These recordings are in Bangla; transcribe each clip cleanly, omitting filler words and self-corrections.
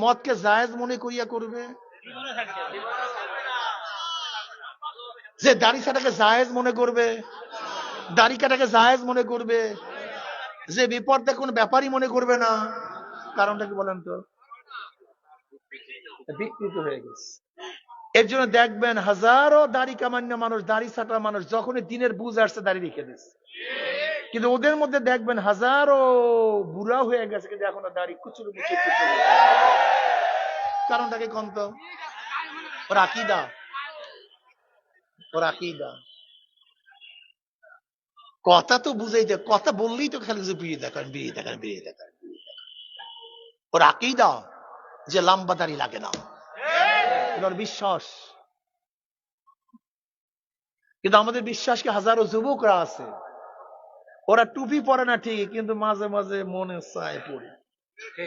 মদকে জায়েজ মনে করিয়া করবে, যে দাড়ি ছাটাকে জায়েজ মনে করবে, দাড়ি কাটাকে জায়েজ মনে করবে, যে বিপর্যয় কোন ব্যাপারই মনে করবে না, কারণটা কি বলেন তো? বিকৃত হয়ে গেছে। এর জন্য দেখবেন হাজারো দাড়ি কামান্য মানুষ, দাড়ি ছাটা মানুষ যখনই দিনের বুঝ আসছে দাড়ি রেখে দিচ্ছে, কিন্তু ওদের মধ্যে দেখবেন হাজারো বুড়া হয়ে গেছে কিন্তু এখনো দাড়ি কুচুর মুচুর কুচুর। কারণটাকে কম তো ওর আকীদা, ওর আকীদা। কথা তো বুঝাইতে, কথা বললেই তো খালি বিয়ে দেখান বিয়ে দেখান বিয়ে দেখান। ওর আকীদা যে লম্বা দাড়ি লাগে না, ওর বিশ্বাস। কিন্তু আমাদের বিশ্বাস কি হাজারো যুবকরা আছে, ওরা টুপি পরে না ঠিক, কিন্তু মাঝে মাঝে মনে চায় পড়ে,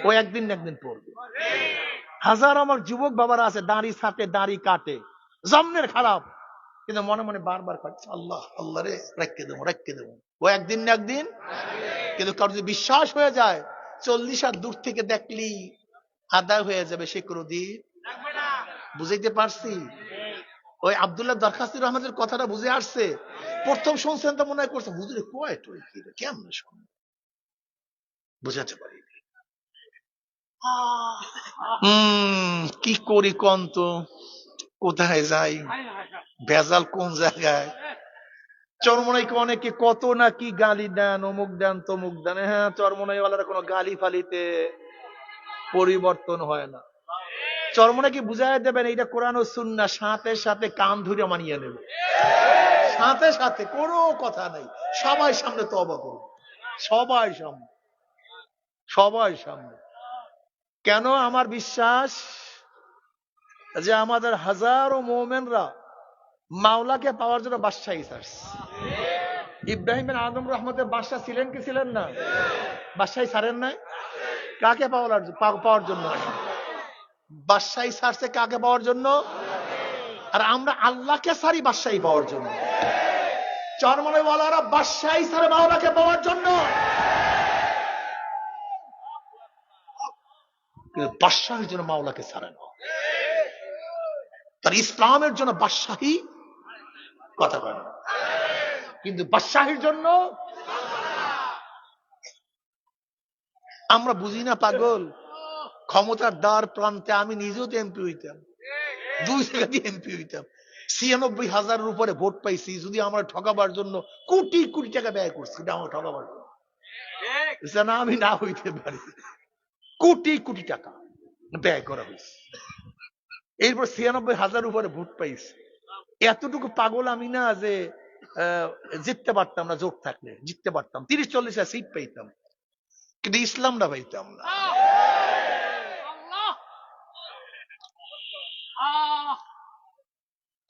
ও একদিন না একদিন পড়বে। হাজার আমার যুবক বাবারা আছে দাড়ি ছাটে, দাড়ি কাটে, জমনের খারাপ, কিন্তু মনে মনে বারবার কাটছে আল্লাহ আল্লাহ রে রেখে দেবো রেখে দেবো, ও একদিন না একদিন। কিন্তু কারো যদি বিশ্বাস হয়ে যায় 40 হাত দূর থেকে দেখলি আদায় হয়ে যাবে, সে কোনদিন। বুঝাইতে পারছি? ওই আব্দুল্লাহ দরখাস্তি রহমানের কথাটা বুঝে আসছে? প্রথম শুনছেন তো মনে হয় করছে হুজুরে কয় টই কি কেমন শুন, বুঝাতে পারি কি করি কন তো, কোথায় যাই, ভেজাল কোন জায়গায়। চরমনাইকে অনেকে কত না কি গালি দেন, অমুক দেন তমুক দেন। হ্যাঁ, চরমনাইওয়ালারা কোনো গালি ফালিতে পরিবর্তন হয় না। চরমনাইকে বুঝাই দেবেন এইটা কোরআন ও সুন্নাহ, সাথে সাথে কান ধরে মানিয়ে নেবে, সাথে সাথে কোনো কথা নাই। সবাই সামনে তওবা করবে, সবাই সামনে, সবাই সামনে। কেন? আমার বিশ্বাস যে আমাদের হাজারো মুমিনরা মাওলাকে পাওয়ার জন্য বাদশাহী চাচ্ছে। ইব্রাহিম বিন আদম রহমতের বাদশা ছিলেন কি ছিলেন না? বাদশাহী ছাড়েন নাই? কাকে পাওয়ার জন্য? বাদশাহী ছাড়ছে কাকে পাওয়ার জন্য? আর আমরা আল্লাহকে ছাড়ি বাদশাহী পাওয়ার জন্য। চরমনাইওয়ালারা বাদশাহী ছাড়ে মাওলাকে পাওয়ার জন্য, বাদশাহীর জন্য মাওলাকে ছাড়ে না। তার ইসলামের জন্য বাদশাহী কথা বলে না, কিন্তু বাদশাহীর জন্য আমরা বুঝি না পাগল। ক্ষমতার দ্বার প্রান্তে আমি নিজেও তো এমপি হইতাম, 2 জায়গা দিয়ে এমপি হইতাম, 96,000-এর উপরে ভোট পাইছি। যদি আমরা ঠকাবার জন্য কোটি কোটি টাকা ব্যয় করছি, এটা আমার ঠকাবার জন্য না, আমি না হইতে পারি, কোটি কোটি টাকা ব্যয় করা হয়েছে। এরপর 96,000 উপরে ভোট পাইছি। এতটুকু পাগল আমি না যে জিততে পারতাম না, জোট থাকলে জিততে পারতাম, 30-40টা সিট পাইতাম, কিন্তু ইসলামটা পাইতাম না।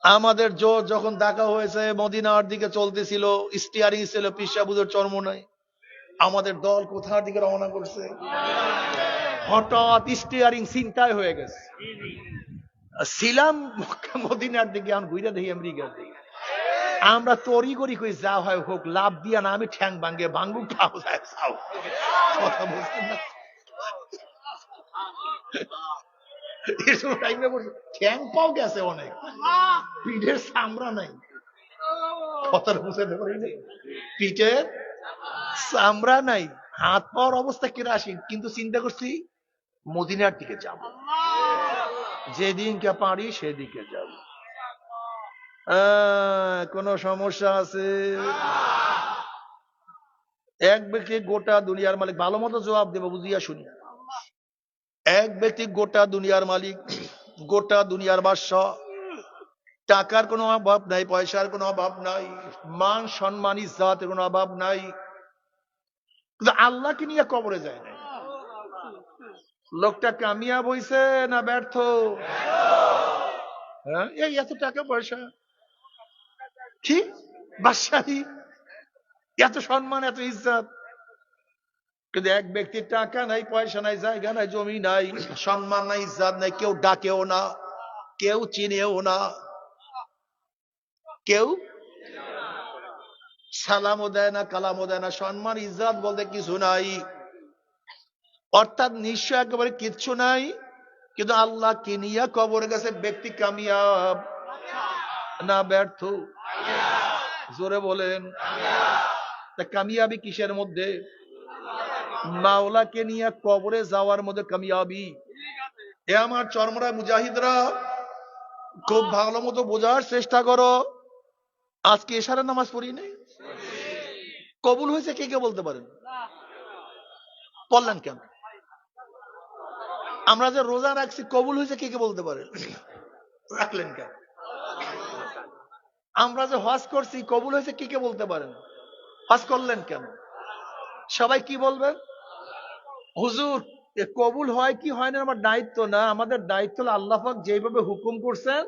আমাদের জোট যখন দেখা হয়েছে মদিনার দিকে চলতেছিল, স্টিয়ারিং ছিল পিসাবুদের চরমনাই, আমাদের দল কোথার দিকে রওনা করছে, হঠাৎ স্টিয়ারিং চিন্তায় হয়ে গেছে। ছিলাম মদিনার দিকে, আমি ঘুরে দেখি আমেরিকার দিকে। আমরা তরি করি কই যা হয় হোক, লাভ দিয়া না আমি ঠ্যাং ভাঙ্গে ভাঙ্গুক খাও যায় খাও, কথা বুঝছেন না? ঠ্যাং পাও গেছে অনেক, পিঠের চামড়া নাই, কথা বুঝতে পারি, পিঠের চামড়া নাই, হাত পাওয়ার অবস্থা কেরাসিন, কিন্তু চিন্তা করছি মদিনার দিকে যাব, যেদিনকে পারি সেদিকে যাব। কোন সমস্যা আছে? এক ব্যক্তি গোটা দুনিয়ার মালিক, ভালো মতো জবাব দেব বুঝিয়া শুনি। এক ব্যক্তি গোটা দুনিয়ার মালিক, গোটা দুনিয়ার বাদশা, টাকার কোনো অভাব নাই, পয়সার কোনো অভাব নাই, মান সম্মান ইজ্জতের কোনো অভাব নাই, কিন্তু আল্লাহকে নিয়ে কবরে যায় না। লোকটা কামিয়াব হইছে না ব্যর্থ? হ্যাঁ, এই এত টাকা পয়সা, ঠিক বাদশাহী, এত সম্মান, এত ইজ্জত, কিন্তু এক ব্যক্তির টাকা নাই, পয়সা নাই, জায়গা নাই, জমি নাই, সম্মান নাই, ইজ্জত নাই, কেউ ডাকেও না, কেউ চিনেও না, কেউ সালামও দেয় না, কালামও দেয় না, সম্মান ইজ্জত বলতে কিছু নাই, অর্থাৎ নিশ্চয় একেবারে কিচ্ছু নাই। কিন্তু আল্লাহকে নিয়ে কবরে গেছে ব্যক্তি কামিয়াব না ব্যর্থ? জোরে বলেন। তা কামিয়াবি কিসের মধ্যে? মাওলাকে নিয়ে কবরে যাওয়ার মধ্যে কামিয়াবি। এ আমার চরমরা মুজাহিদরা, খুব ভালো মতো বোঝার চেষ্টা করো। আজকে এশারের নামাজ পড়ি নেই, কবুল হয়েছে কে কে বলতে পারেন? পড়লেন কেন? আমরা যে রোজা রাখছি কবুল হয়েছে কে কে বলতে পারেন? রাখলেন কেন? আমরা যে হজ করছি কবুল হয়েছে কে কে বলতে পারেন? হজ করলেন কেন? সবাই কি বলবেন? হুজুর, এ কবুল হয় কি হয় না আমার দায়িত্ব না, আমাদের দায়িত্ব হলো আল্লাহ পাক যেইভাবে হুকুম করছেন,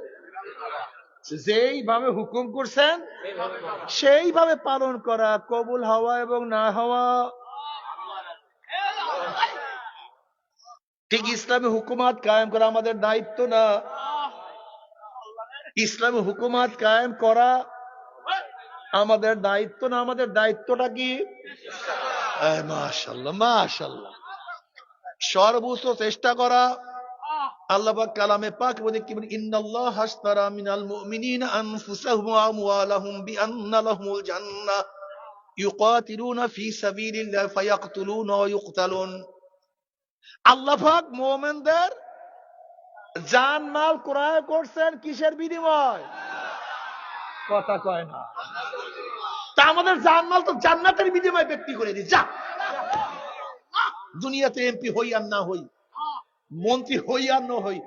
যেইভাবে হুকুম করছেন সেইভাবে পালন করা। কবুল হওয়া এবং না হওয়া ঠিক ইসলামী হুকুমাত কায়েম করা আমাদের দায়িত্ব না। ইসলামী হুকুমাত কায়েম করা আমাদের দায়িত্ব না। আমাদের দায়িত্বটা কি? মাশাআল্লাহ মাশাআল্লাহ, সর্বোচ্চ চেষ্টা করা। আল্লাহ পাক কালামে পাক বলে কি বলে, ইন্নাল্লাহ আশতারা মিনাল মুমিনিনা আনফুসাহুম ওয়া আমওয়ালাহুম বিআন্না লাহুমুল জান্নাহ ইউকাতিলুনা ফি সাবিলিল্লাহ ফায়াকতুলুনা ওয়া ইউকতালুন। আল্লাহ পাক মুমিনদের জান মাল ক্রয় করছেন কিসের বিনিময়? কথা কয় না। তা আমাদের জান মাল তো জান্নাতের বিনিময়ে বিক্রি করে দিই। যা, দুনিয়াতে এমপি হই আর না হই, মন্ত্রী হই আর না হই,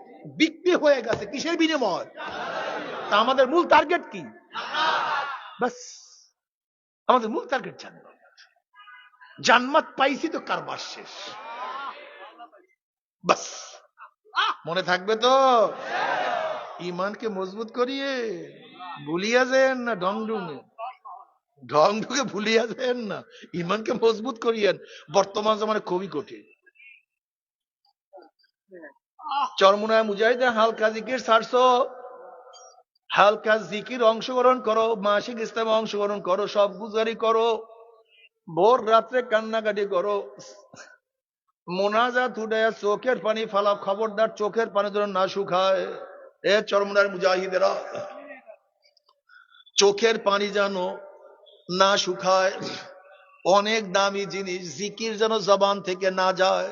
বিক্রি হয়ে গেছে কিসের বিনিময়? তা আমাদের মূল টার্গেট কি? বাস, আমাদের মূল টার্গেট জান্নাত। জান্নাত পাইছি তো কারবার শেষ। বাস, মনে থাকবে তো? ইমানকে মজবুত করিয়ে ভুলিয়া যেন না, ঢং ঢুকে ভুলিয়া যেন না, ইমানকে মজবুত করিয়েন। বর্তমান জমানে খুবই কঠিন। চরমুনায় মুজাহিদে হালকা জিকির ছাড়ছো, হালকা জিকির অংশগ্রহণ করো, মাসিক ইসলামে অংশগ্রহণ করো, সব গুজারি করো, ভোর রাত্রে কান্নাকাটি করো, মোনাজাত উঠে চোখের পানি ফালাও। খবরদার চোখের পানি যেন না শুকায়। এ চরমুনার মুজাহিদেরা, চোখের পানি যেন না শুকায়। অনেক দামি জিনিস জিকির যেন জবান থেকে না যায়।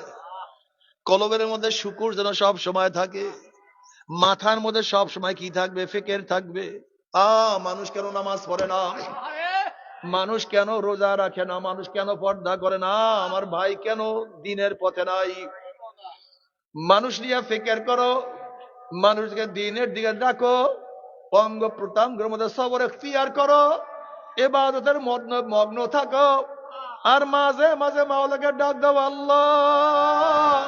কলবের মধ্যে শুকুর যেন সব সময় থাকে। মাথার মধ্যে সব সময় কি থাকবে? ফিকির থাকবে। মানুষ কেন নামাজ পড়ে না? মানুষ কেন রোজা রাখে না? মানুষ কেন পর্দা করে না? আমার ভাই কেন দিনের পথে নাই? মানুষ নিয়ে ফিকির করো, মানুষকে দিনের দিকে ডাকো, অঙ্গ প্রত্যঙ্গের মধ্যে সবর এখতিয়ার করো, ইবাদতের মগ্ন থাকো, আর মাঝে মাঝে মাওলাকে ডাক দাও। আল্লাহ,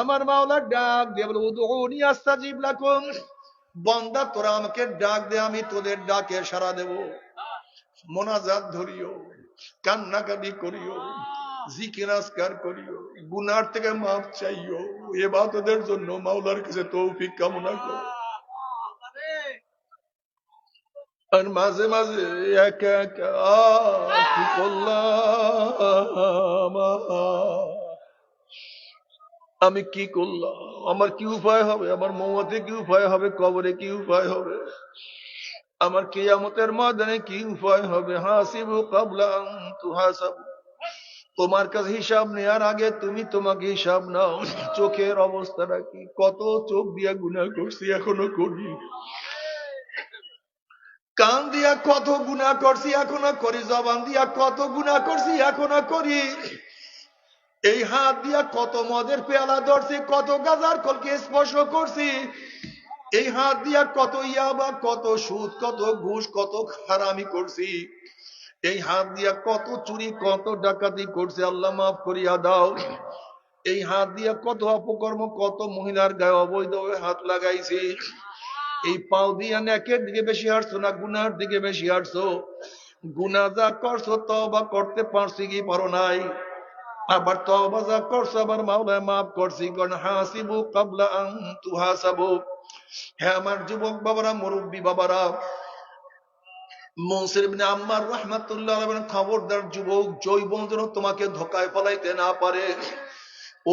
আমার মাওলা ডাক দিয়ে বলে, উদউনি আস্তাজিব লাকুম। বান্দা তোরা আমাকে ডাক দে, আমি তোদের ডাকে সাড়া দেব। মোনাজাত ধরিও, কান্নাকাটি করিও, জিকির আজকার করিও, গুনার থেকে মাফ চাইও, ইবাদতের জন্য মাওলার কাছে তৌফিক কামনা করো। আর মাঝে মাঝে একা একা কি করলাম, আমি কি করলাম, আমার কি উপায় হবে, আমার মৌতে কি উপায় হবে, কবরে কি উপায় হবে, আমার কিয়ামতের ময়দানে কি উপায় হবে। হাসিবু ক্বাবলা আন তুহাসাবু, তোমার কাছে হিসাব নেওয়ার আগে তুমি তোমাকে হিসাব নাও। চোখের অবস্থাটা কি? কত চোখ দিয়া গুনাহ করছি, এখনো করি। কান দিয়া কত গুনাহ করছি, এখনো করি। জবান দিয়া কত গুনাহ করছি, এখনো করি। এই হাত দিয়া কত মদের পেয়ালা ধরছি, কত গাজার কলকে স্পর্শ করছি। এই হাত দিয়া কত ইয়াবা, কত সুদ, কত ঘুষ, কত হারামি করছি। এই হাত দিয়া কত চুরি, কত ডাকাতি করছি, আল্লাহ মাফ করিয়া দাও। এই হাত দিয়া কত অপকর্ম, কত মহিলার গায়ে অবৈধভাবে হাত লাগাইছি। এই পাও দিয়া নেকের দিকে বেশি হাঁটছো না গুনার দিকে বেশি হাঁটছো? গুনা যা করছো তওবা করতে পারছি কি পারো নাই? আবার তওবা যা করছো আবার মাওলায় মাফ করছি। কারণ হাসিবু ক্বাবলা আন তুহাসাবু। হে আমার যুবক বাবারা, মুরব্বী বাবারা, মুনসির ইবনে আম্মার রাহমাতুল্লাহ আলাইহি, খবরদার যুবক, জৈবন যেন তোমাকে ধোকায় ফলাইতে না পারে।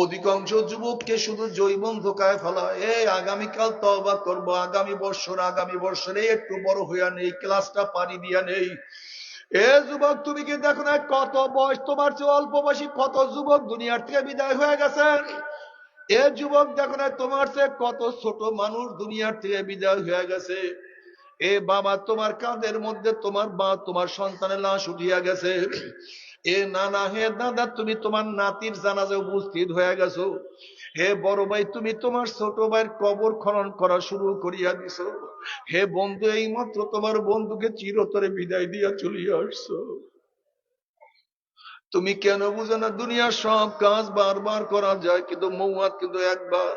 অধিকাংশ যুবককে শুধু জৈবন ধোকায় ফেলা, এই আগামীকাল তওবা করব, আগামী বছরে একটু বড় হইয়া নেই, ক্লাসটা পানি দিয়া নেই। এ যুবক, তুমি কি দেখো না কত বয়স তোমার চেয়ে অল্প বয়সী কত যুবক দুনিয়ার থেকে বিদায় হয়ে গেছেন? এ যুবক দেখো না তোমার চেয়ে কত ছোট মানুষ দুনিয়ার থেকে বিদায় হয়ে গেছে। এ বাবা, তোমার কাঁধের মধ্যে তোমার তোমার সন্তানের লাশ উঠিয়া গেছে। এ নানা, হে দাদা, তুমি তোমার নাতির জানাজে উপস্থিত হয়ে গেছো। হে বড় ভাই, তুমি তোমার ছোট ভাইয়ের কবর খনন করা শুরু করিয়া দিছো। হে বন্ধু, এই মাত্র তোমার বন্ধুকে চিরতরে বিদায় দিয়া চলিয়া আসছো। তুমি কেন বুঝো না দুনিয়ার সব কাজ বারবার করা যায়, কিন্তু মৌয়াত কিন্তু একবার,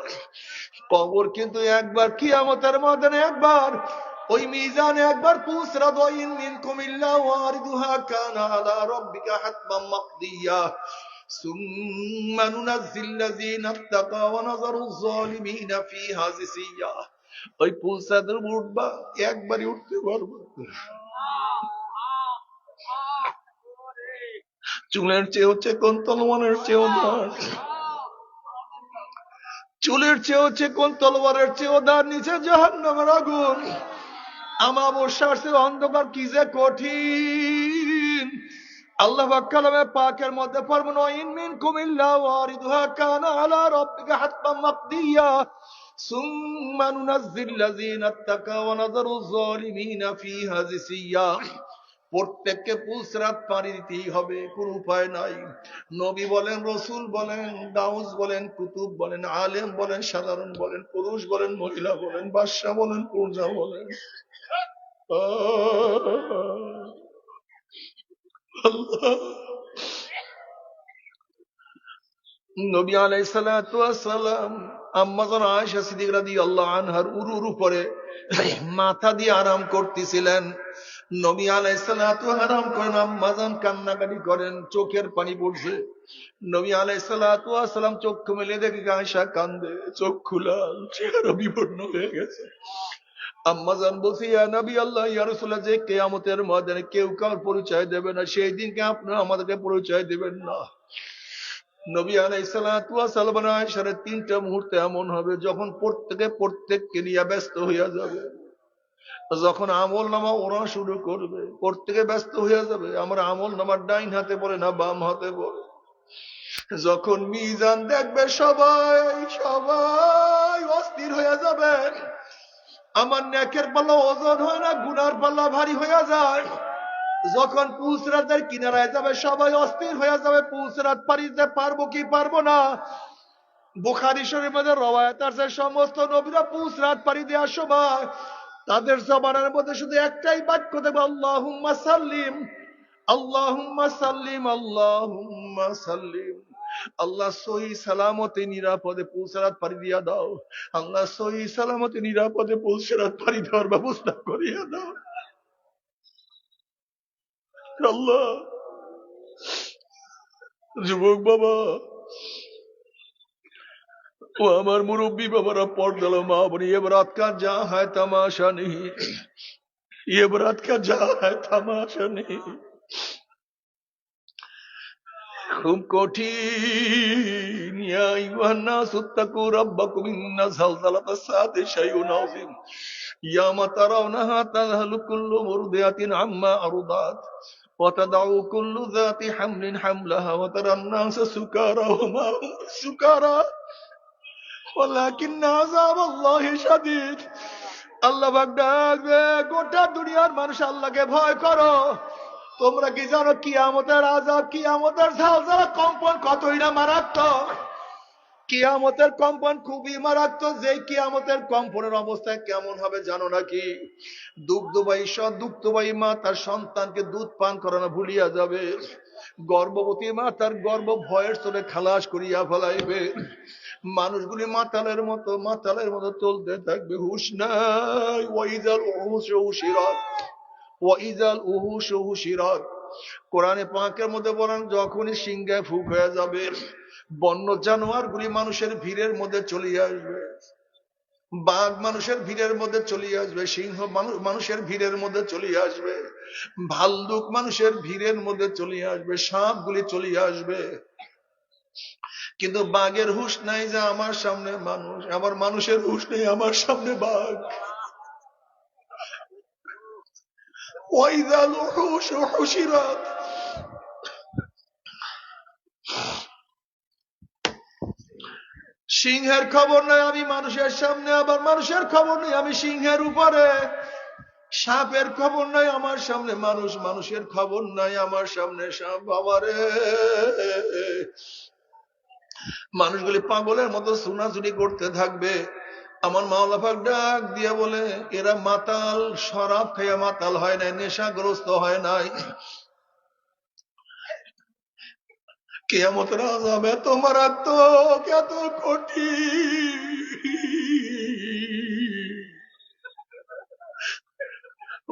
কবর কিন্তু একবার, কিয়ামতের ময়দানে একবার, ওই মিজানে একবার পুসরা দইন মিনকুম ইল্লা ওয়ারিদুহা কানা আলা রাব্বিকা হাতমান মাকদিয়া সুম্মা নুনাজ্জিল লাযিনা ইত্তাকা ওয়া নাযারুয যালিমিনা ফিহা জিসিয়া। ওই পুসরাদের উঠবা, একবারই উঠতে পারবে। চুলের চেয়ে হচ্ছে কোন তলোয়ারের চেয়েও ধার, চুলের চেয়ে হচ্ছে কোন তলোয়ারের চেয়েও ধার, নিচে জাহান্নামের আগুন। আমাবস্যার চেয়ে অন্ধকার কি যে কঠিন। আল্লাহ কালামে পাকের মধ্যে ফরমান, ইন মিনকুম ইল্লা ওয়ারিদুহা কানা আলা রাব্বিকা হাতমান মাকদিয়া সুম্মা নুনাজ্জিল লাযিনা ইত্তাকা ওয়া নাযারুয যালিমিনা ফিহা জিসিয়া। প্রত্যেককে পুলসরাত পানি দিতেই হবে, কোন উপায় নাই। নবী বলেন, রসুল বলেন, দাউস বলেন, কুতুব বলেন, আলেম বলেন, সাধারণ বলেন, পুরুষ বলেন, মহিলা বলেন, বাদশা বলেন, প্রজা বলেন, নবী আলাইহিস সালাতু ওয়াস সালাম আম্মা জান আয়েশা সিদ্দিকা রাদিয়াল্লাহু আনহার উরুর উপরে মাথা দিয়ে আরাম করতেছিলেন। নবী আলাইহিস সালাতু আরাম করেন, আম্মা জান কান্নাকাটি করেন, চোখের পানি পড়ছে। নবী আলাইহিস সালাতু ওয়াস সালাম চোখ মেলে দেখে আয়েশা কান্দে, চোখ খোলা, চেহারা বিবর্ণ হয়ে গেছে। আম্মা জান বলছে, ইয়া নবী আল্লাহ, ইয়া রাসূলুল্লাহ, যে কিয়ামতের ময়দানে কেউ কার পরিচয় দেবে না, সেই দিনকে আপনারা আমাদেরকে পরিচয় দিবেন না। নবী আলাইহিস সালাতু ওয়াস সালাম আয়েশার তিনটা মুহূর্ত এমন হবে যখন প্রত্যেককে নিয়ে ব্যস্ত হইয়া যাবে। যখন আমল নামা ওরা শুরু করবে, প্রত্যেকে ব্যস্ত হইয়া যাবে, আমার আমল নামার ডাইন হাতে পড়ে না বাম হাতে পড়ে। যখন মিজান দেখবে সবাই অস্থির হইয়া যাবে। আমার নেকের পাল্লা ওজন হয় না, গুনার পাল্লা ভারী হইয়া যায়। যখন পুলসরাতের কিনারায় যাবে সবাই অস্থির হয়ে যাবে, পুলসরাত পারি দিতে পারবো কি পারবো না। বুখারী শরীফের মধ্যে রওয়ায়াত আছে, সমস্ত নবীরা পুলসরাত পারি দেওয়ার সময় তাদের জবানের মধ্যে শুধু একটাই বাক্য দেবে, আল্লাহুম্মা সাল্লিম, আল্লাহুম্মা সাল্লিম, আল্লাহুম্মা সাল্লিম। আল্লাহ সহি সালামতে নিরাপদে পুলসরাত পারি দিয়া দাও, আল্লাহ সহি সালামতে নিরাপদে পুলসরাত পারি দেওয়ার ব্যবস্থা করিয়া দাও। আল্লাহ, যুবক বাবা ও আমার মুরব্বী বাবারা, পর্দালো মা বলি, ये बरात का जहां है तमाशा नहीं, ये बरात का जहां है तमाशा नहीं। খুব কঠিন। ইয়া আইয়ুহান নাসু তাকু রাব্বাকুম ইন্না যালযালাতাস সাআতি শাইউন আযীম ইয়ামা তারাউনাহা তাযহালু কুল্লু মুরদিয়াতিন আম্মা আরদাত ওয়া তাদউ কুল্লু যাতি হামলিন হামলাহা ওয়া তারান নাসা সুকারা ওয়া মা হুম সুকারা ওয়ালাকিন্না আযাবাল্লাহি শাদীদ। আল্লাহ পাক ডাকবে, গোটা দুনিয়ার মানুষ আল্লাহকে ভয় করো। তোমরা কি জানো কিয়ামতের আযাব, কিয়ামতের ঝালঝালা কম্পন কতই না মারাত্মক। কিয়ামতের কম্পন খুবই মারাত্মক। যে কিয়ামতের কম্পনের অবস্থায় কেমন হবে জানো নাকি? দুগ্ধবাহী মা তার সন্তানকে দুধ পান করানো ভুলিয়া যাবে। গর্ভবতী মা তার গর্ভ ভয়ের চলে খালাস করিয়া ফেলাইবে। মানুষগুলি মাতালের মতো চলতে থাকবে, হুশ নাই। ওয়াইজাল উহুশু হুশিরাত, ওয়াইজাল উহুশু হুশিরাত। কোরআনে পাকের মধ্যে বলেন, যখনই সিংহে ফুক হয়ে যাবে, বন্য জানোয়ার গুলি মানুষের ভিড়ের মধ্যে চলিয়ে আসবে। বাঘ মানুষের ভিড়ের মধ্যে চলিয়ে আসবে, সিংহ মানুষের ভিড়ের মধ্যে চলিয়ে আসবে, ভাল্লুক মানুষের ভিড়ের মধ্যে চলিয়ে আসবে, সাপ গুলি চলিয়ে আসবে। কিন্তু বাঘের হুঁশ নাই যে আমার সামনে মানুষ, আবার মানুষের হুঁশ নেই আমার সামনে বাঘ। ওয়াইদাল উহুশ হুশিরাত, সিংহের খবর নাই আমি মানুষের সামনে, আবার মানুষের খবর নেই আমি সিংহের উপরে। সাপের খবর নাই আমার সামনে মানুষ, মানুষের খবর নাই আমার সামনে সাপ। বাবারে, মানুষগুলি পাগলের মতো ছুনাছুনি করতে থাকবে। আমার মাওলা পাক ডাক দিয়া বলে, এরা মাতাল, শরাব খাইয়া মাতাল হয় নাই, নেশাগ্রস্ত হয় নাই। কিয়ামতের আযাব এত মারাত্মক, এত কঠিন।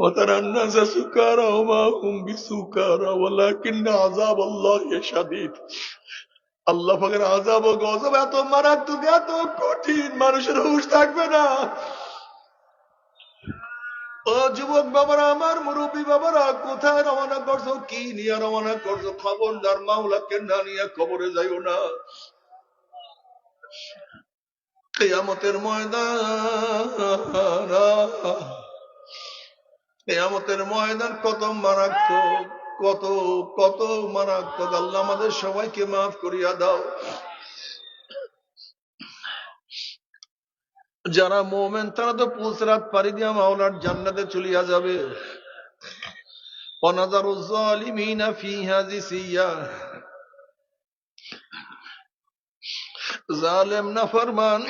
وترى الناس سكارى وما هم بسكارى ولكن عذاب الله شديد। আল্লাহ পাকের আযাব ও গজব এত মারাত্মক, এত কঠিন, মানুষের হুঁশ থাকবে না। ও যুবক বাবারা, আমার মুরব্বী বাবারা, কোথায় রওনা করছো, কি নিয়ে রওনা করছো? খবরদার মাওলাকে না নিয়ে কবরে যাইও না। কিয়ামতের ময়দান, কিয়ামতের ময়দান কত মারাত্মক, কত কত মারাত্মক। আল্লাহ আমাদের সবাইকে মাফ করিয়া দাও। যারা মুমিন তারা তো পুসরাত পাড়ি দিয়া মাওলার জান্নাতে চলিয়া যাবে। ওয়ানাযারুজ যালিমিনা ফিহা জিসিয়া, জালেম নাফরমান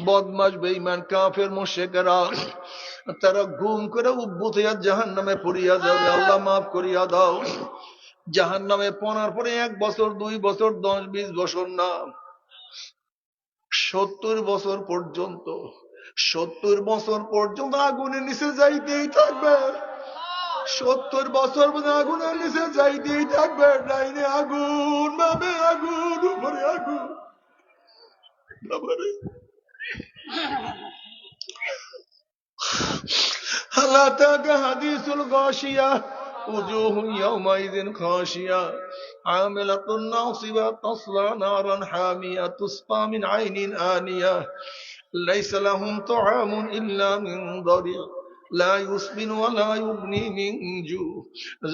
বদমাশ বেঈমান কাফের মুশরিকরা তারা গুম করে উদ্ভূত হইয়া জাহান্নামে পড়িয়া যাবে। আল্লাহ মাফ করিয়া দাও। জাহান্নামে পড়ার পরে 1 বছর 2 বছর 10 20 বছর না, 70 বছর পর্যন্ত, 70 বছর পর্যন্ত আগুনের নিচে যাইতেই থাকবে। 70 বছর আগুনের নিচে যাইতেই থাকবে। ডাইনে আগুন, বামে আগুন, উপরে আগুন। هل أتاك حديث الغاشية وجوه يومئذ خاشية عاملة ناصبة تصلى نارا حامية تسقى من عين آنية ليس لهم طعام إلا من ضريع لا يسمن ولا يغني من جوع।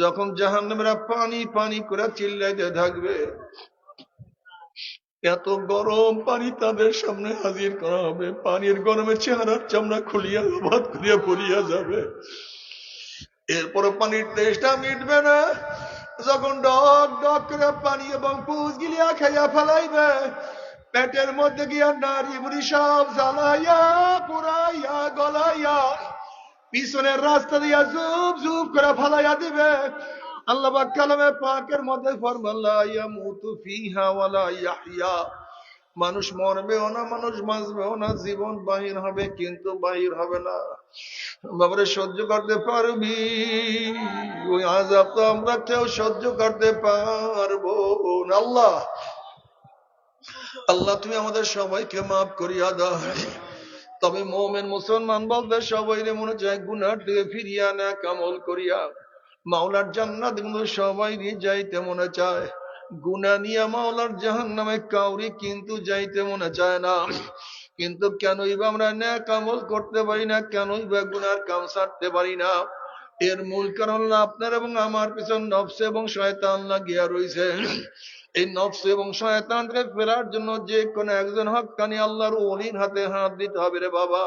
যখন জাহান্নামীরা পানি পানি করে চিল্লাইতে থাকবে, এত গরম পানি তাদের সামনে হাজির করা হবে, পানির গরমে চেহারার চামড়া খুলিয়া ভাত করিয়া পড়িয়া যাবে। এরপরে পানির তেষ্টা মিটবে না। যখন ডক ডক করে পানি এবং পুষ গিলিয়া খাইয়া ফেলাইবে, পেটের মধ্যে গিয়া নারী বুড়ি সব জ্বালাইয়া পুরাইয়া গলাইয়া পিছনের রাস্তা দিয়া জুব জুব করে ফেলাইয়া দিবে। আল্লাহ পাক কালামে পাকের মধ্যে ফরমান, লা ইয়ামুতু ফিহা ওয়ালা ইয়াহইয়া, মানুষ মরবেও না, মানুষ বাঁচবেও না, জীবন বাহির হবে কিন্তু বাহির হবে না। বাবারে, সহ্য করতে পারবি? ওই আযাব তো আমরা কেউ সহ্য করতে পারবো না। আল্লাহ আল্লাহ তুমি আমাদের সবাইকে মাফ করিয়া দাও। তবে মুমিন মুসলমান বলতে সবাই মনে চায় গুনাহ থেকে ফিরিয়া না কামল করিয়া মাওলার জান্নাত কিন্তু সবাই যাইতে মনে চায়। গুনাহ নিয়ে মাওলার জাহান্নামে কাউরি কিন্তু যাইতে মনে চায় না। কিন্তু কেনই বা আমরা নেক আমল করতে পারি না, কেনই বা গুনার কাম ছাড়তে পারি না? এর মূল কারণ হলো আপনার এবং আমার পিছন নফস এবং শয়তান লাগিয়া রয়েছে। এই নফস এবং শয়তানকে ফেরার জন্য যে কোনো একজন হক্কানি আল্লাহর ওলির হাতে হাত দিতে হবে রে বাবা।